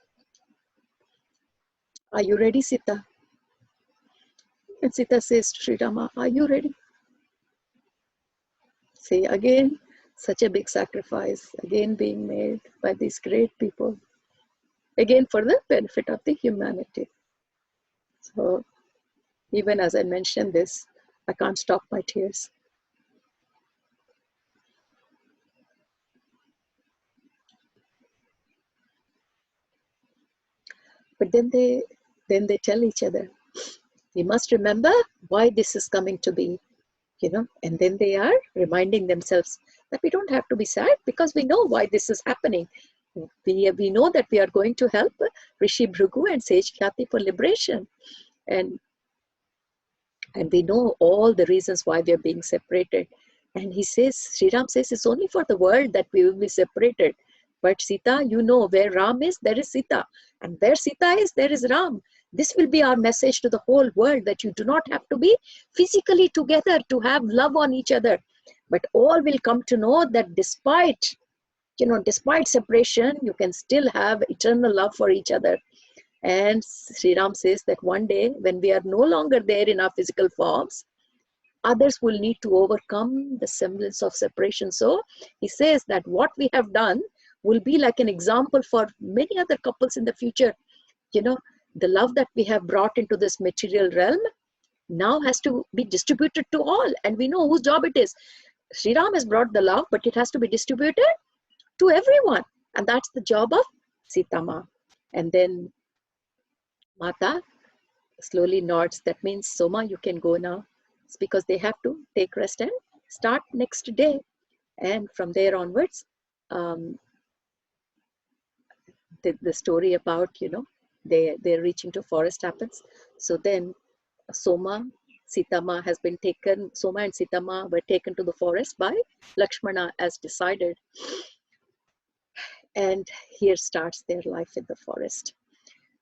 "Are you ready, Sita?" And Sita says to Sri Rama, "Are you ready?" See, again, such a big sacrifice, again being made by these great people, again for the benefit of the humanity. So, even as I mentioned this, I can't stop my tears. But then they tell each other, "We must remember why this is coming to be, and then they are reminding themselves that we don't have to be sad because we know why this is happening. We know that we are going to help Rishi Bhrigu and Sage Khyati for liberation, and we know all the reasons why we are being separated." And he says, Sri Ram says, "It's only for the world that we will be separated. But Sita, where Ram is, there is Sita. And where Sita is, there is Ram. This will be our message to the whole world, that you do not have to be physically together to have love on each other. But all will come to know that despite separation, you can still have eternal love for each other." And Sri Ram says that one day, when we are no longer there in our physical forms, others will need to overcome the semblance of separation. So he says that what we have done will be like an example for many other couples in the future. The love that we have brought into this material realm now has to be distributed to all. And we know whose job it is. Sri Ram has brought the love, but it has to be distributed to everyone. And that's the job of Sita Ma. And then Mata slowly nods. That means, "Soma, you can go now." It's because they have to take rest and start next day. And from there onwards, um, the story about, they're reaching to forest happens. So then Soma, Soma and Sitama were taken to the forest by Lakshmana as decided. And here starts their life in the forest.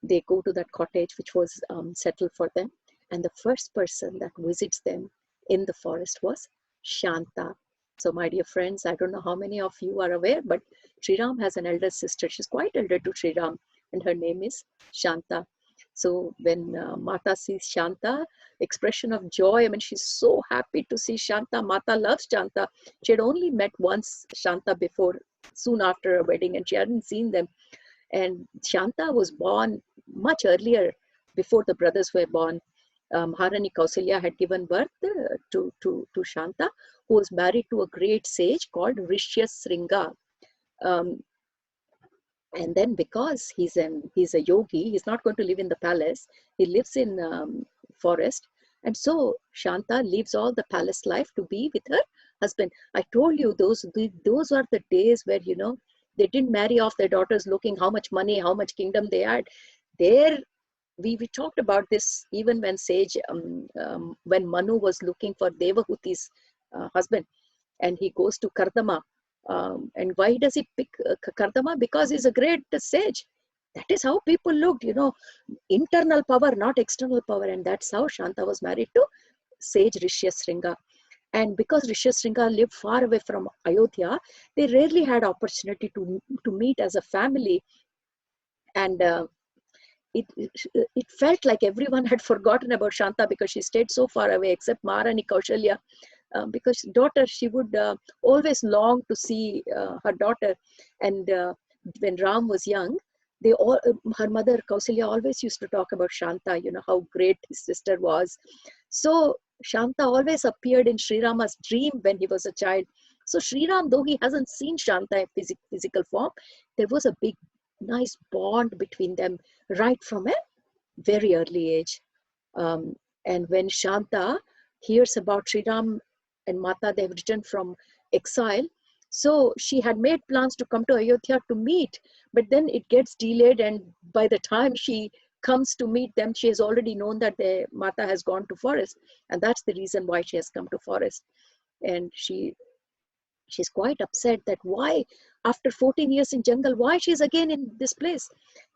They go to that cottage which was settled for them. And the first person that visits them in the forest was Shanta. So my dear friends, I don't know how many of you are aware, but Sri Ram has an elder sister. She's quite elder to Sri Ram, and her name is Shanta. So when Mata sees Shanta, expression of joy, I mean, she's so happy to see Shanta. Mata loves Shanta. She had only met once Shanta before, soon after a wedding, and she hadn't seen them. And Shanta was born much earlier, before the brothers were born. Maharani Kausalya had given birth to Shanta, who was married to a great sage called Rishyasringa. Um, and then because he's a yogi, he's not going to live in the palace. He lives in forest. And so Shanta leaves all the palace life to be with her husband. I told you those are the days where, they didn't marry off their daughters looking how much money, how much kingdom they had. There, we talked about this even when when Manu was looking for Devahuti's husband, and he goes to Kardama. And why does he pick Kardama? Because he's a great sage. That is how people looked, internal power, not external power. And that's how Shanta was married to sage Rishyasringa. And because Rishyasringa lived far away from Ayodhya, they rarely had opportunity to meet as a family. And it felt like everyone had forgotten about Shanta because she stayed so far away, except Maharani Kaushalya, because daughter, she would always long to see her daughter. And when Ram was young, they all, her mother Kausalya always used to talk about Shanta, you know, how great his sister was. So Shanta always appeared in Sri Rama's dream when he was a child. So Sri Ram, though he hasn't seen Shanta in physical form, there was a big, nice bond between them right from a very early age. Um, and when Shanta hears about Sri Ram and Mata, they've returned from exile. So she had made plans to come to Ayodhya to meet, but then it gets delayed. And by the time she comes to meet them, she has already known that the Mata has gone to forest. And that's the reason why she has come to forest. And she's quite upset that why, after 14 years in jungle, why she's again in this place.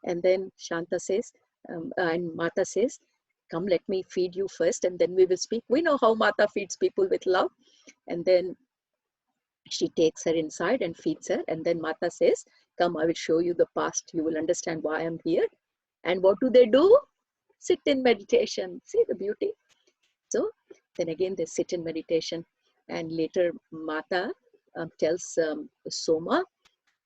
And then Shanta says, and Mata says, come, let me feed you first and then we will speak. We know how Mata feeds people with love. And then she takes her inside and feeds her. And then Mata says, come, I will show you the past. You will understand why I'm here. And what do? Sit in meditation. See the beauty. So then again, they sit in meditation. And later Mata tells Soma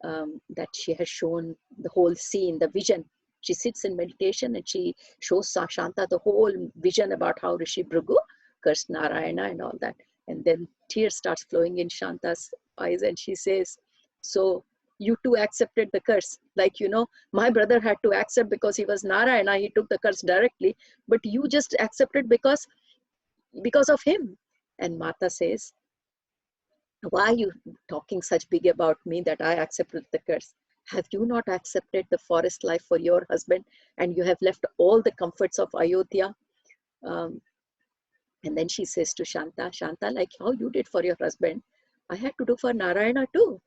that she has shown the whole scene, the vision. She sits in meditation and she shows Shanta the whole vision about how Rishi Bhrigu cursed Narayana and all that. And then tears starts flowing in Shanta's eyes and she says, so you too accepted the curse. Like, you know, my brother had to accept because he was Narayana, he took the curse directly, but you just accepted because of him. And Mata says, why are you talking such big about me that I accepted the curse? Have you not accepted the forest life for your husband and you have left all the comforts of Ayodhya? Um, and then she says to Shanta, Shanta, like how you did for your husband, I had to do for Narayana too.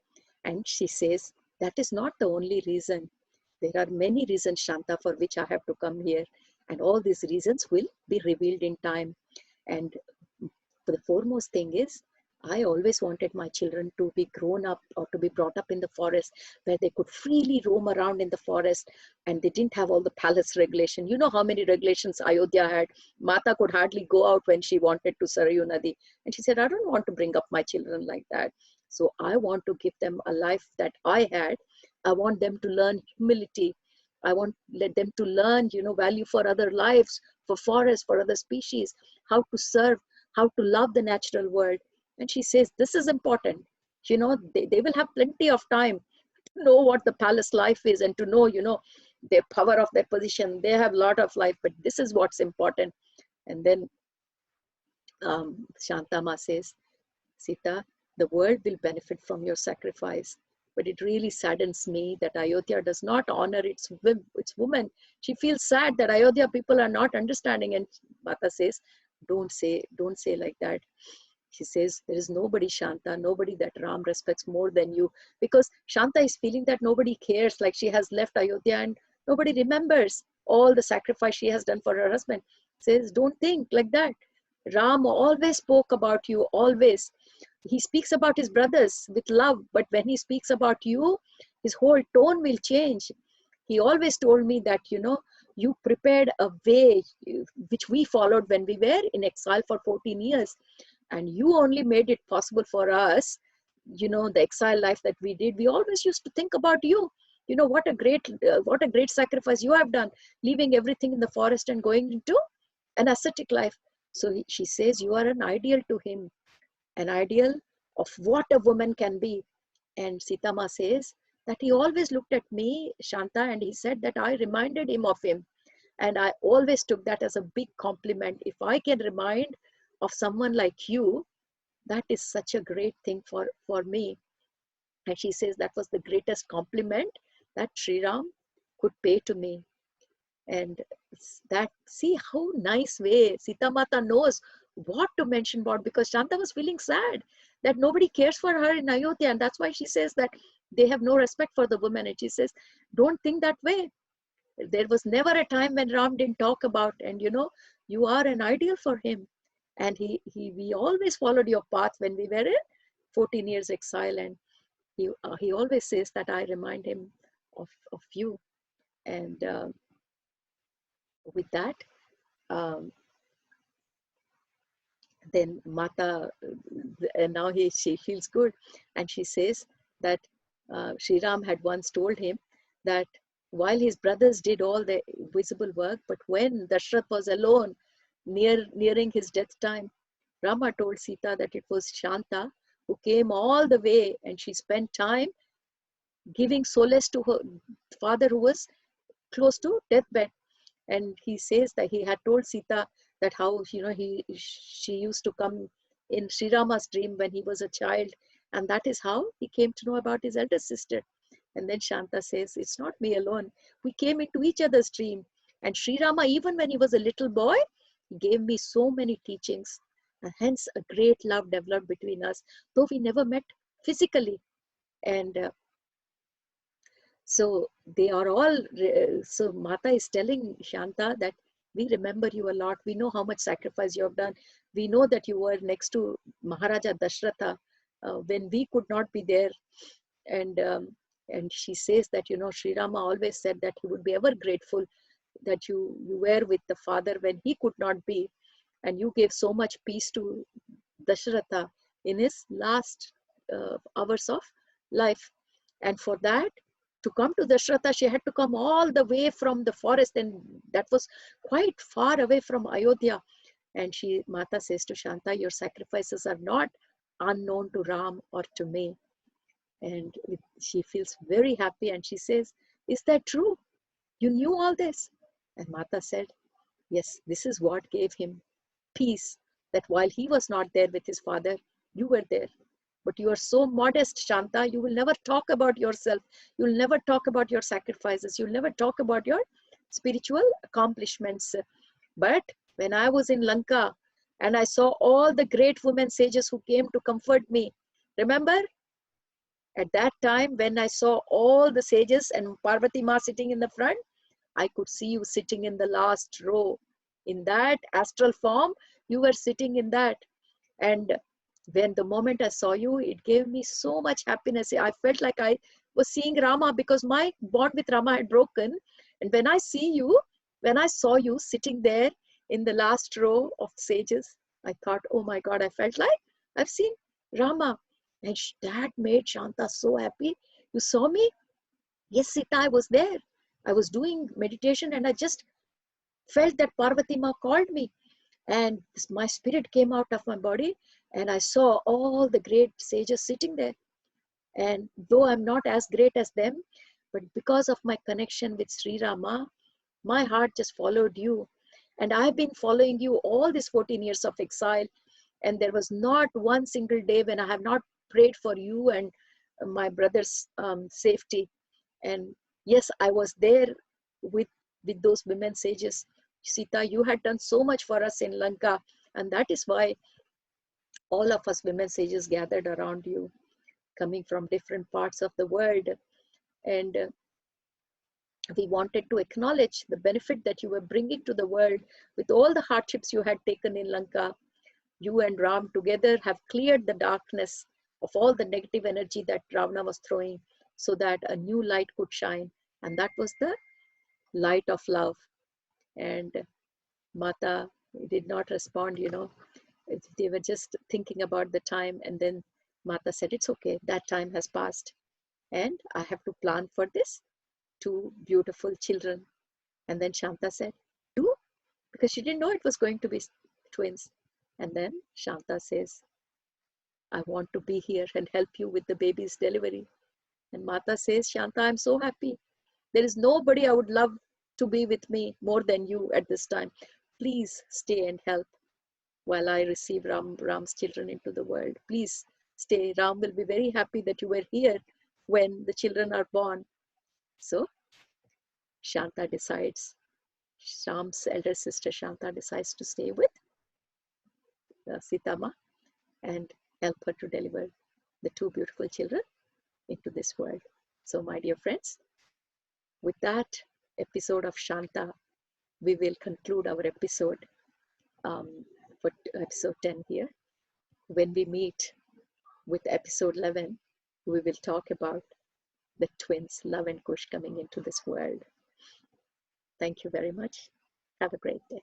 And she says, that is not the only reason. There are many reasons, Shanta, for which I have to come here. And all these reasons will be revealed in time. And the foremost thing is, I always wanted my children to be grown up or to be brought up in the forest where they could freely roam around in the forest and they didn't have all the palace regulation. You know how many regulations Ayodhya had. Mata could hardly go out when she wanted to Sarayu Nadi. And she said, I don't want to bring up my children like that. So I want to give them a life that I had. I want them to learn humility. I want let them to learn, you know, value for other lives, for forests, for other species, how to serve, how to love the natural world. And she says, this is important. You know, they will have plenty of time to know what the palace life is and to know, you know, their power of their position. They have a lot of life, but this is what's important. And then Shantama says, Sita, the world will benefit from your sacrifice. But it really saddens me that Ayodhya does not honor its women. She feels sad that Ayodhya people are not understanding. And Mata says, don't say like that. She says, there is nobody, Shanta, nobody that Ram respects more than you. Because Shanta is feeling that nobody cares, like she has left Ayodhya and nobody remembers all the sacrifice she has done for her husband. Says, don't think like that. Ram always spoke about you, always. He speaks about his brothers with love, but when he speaks about you, his whole tone will change. He always told me that, you know, you prepared a way which we followed when we were in exile for 14 years. And you only made it possible for us, you know, the exile life that we did. We always used to think about you. You know, what a great sacrifice you have done, leaving everything in the forest and going into an ascetic life. So she says, you are an ideal to him, an ideal of what a woman can be. And Sitama says that he always looked at me, Shanta, and he said that I reminded him of him. And I always took that as a big compliment. If I can remind of someone like you, that is such a great thing for me. And she says that was the greatest compliment that Sri Ram could pay to me. And that, see how nice way Sita Mata knows what to mention about, because Shanta was feeling sad that nobody cares for her in Ayodhya. And that's why she says that they have no respect for the woman. And she says, don't think that way. There was never a time when Ram didn't talk about, and you know, you are an ideal for him. And we always followed your path when we were in 14 years exile. And he always says that I remind him of you. And with that, um, then Mata, and now she feels good, and she says that Sri Ram had once told him that while his brothers did all the visible work, but when Dashrath was alone, nearing his death time, Rama told Sita that it was Shanta who came all the way, and she spent time giving solace to her father who was close to deathbed. And he says that he had told Sita that how she used to come in Sri Rama's dream when he was a child, and that is how he came to know about his elder sister. And then Shanta says, it's not me alone. We came into each other's dream. And Sri Rama, even when he was a little boy, he gave me so many teachings. And hence a great love developed between us, though we never met physically. And so they are all, so Mata is telling Shanta that we remember you a lot. We know how much sacrifice you have done. We know that you were next to Maharaja Dashratha when we could not be there. And she says that, Sri Rama always said that he would be ever grateful that you were with the father when he could not be. And you gave so much peace to Dashratha in his last hours of life. And for that, to come to Dashratha, she had to come all the way from the forest, and that was quite far away from Ayodhya. And Mata says to Shanta, your sacrifices are not unknown to Ram or to me. And she feels very happy, and she says, is that true? You knew all this? And Mata said, yes, this is what gave him peace, that while he was not there with his father, you were there. But you are so modest, Shanta, you will never talk about yourself. You'll never talk about your sacrifices. You'll never talk about your spiritual accomplishments. But when I was in Lanka and I saw all the great women sages who came to comfort me, remember? At that time, when I saw all the sages and Parvati Ma sitting in the front, I could see you sitting in the last row. In that astral form, you were sitting in that. And when the moment I saw you, it gave me so much happiness. I felt like I was seeing Rama because my bond with Rama had broken. And when when I saw you sitting there in the last row of sages, I thought, oh my God, I felt like I've seen Rama. And that made Shanta so happy. You saw me? Yes, Sita, I was there. I was doing meditation and I just felt that Parvati Ma called me. And my spirit came out of my body and I saw all the great sages sitting there. And though I'm not as great as them, but because of my connection with Sri Rama, my heart just followed you. And I've been following you all these 14 years of exile. And there was not one single day when I have not prayed for you and my brother's safety. And yes, I was there with those women sages. Sita, you had done so much for us in Lanka, and that is why all of us women sages gathered around you, coming from different parts of the world. And we wanted to acknowledge the benefit that you were bringing to the world with all the hardships you had taken in Lanka. You and Ram together have cleared the darkness of all the negative energy that Ravana was throwing so that a new light could shine. And that was the light of love. And Mata did not respond, They were just thinking about the time. And then Mata said, it's okay, that time has passed. And I have to plan for this 2 beautiful children. And then Shanta said, 2? Because she didn't know it was going to be twins. And then Shanta says, I want to be here and help you with the baby's delivery. And Mata says, Shanta, I'm so happy. There is nobody I would love to be with me more than you at this time. Please stay and help while I receive Ram's children into the world. Please stay. Ram will be very happy that you were here when the children are born. So Shanta decides, Ram's elder sister Shanta decides to stay with Sitama and help her to deliver the 2 beautiful children into this world. So my dear friends, with that episode of Shanta, we will conclude our episode for episode 10 here. When we meet with episode 11, we will talk about the twins, Love and Kush, coming into this world. Thank you very much. Have a great day.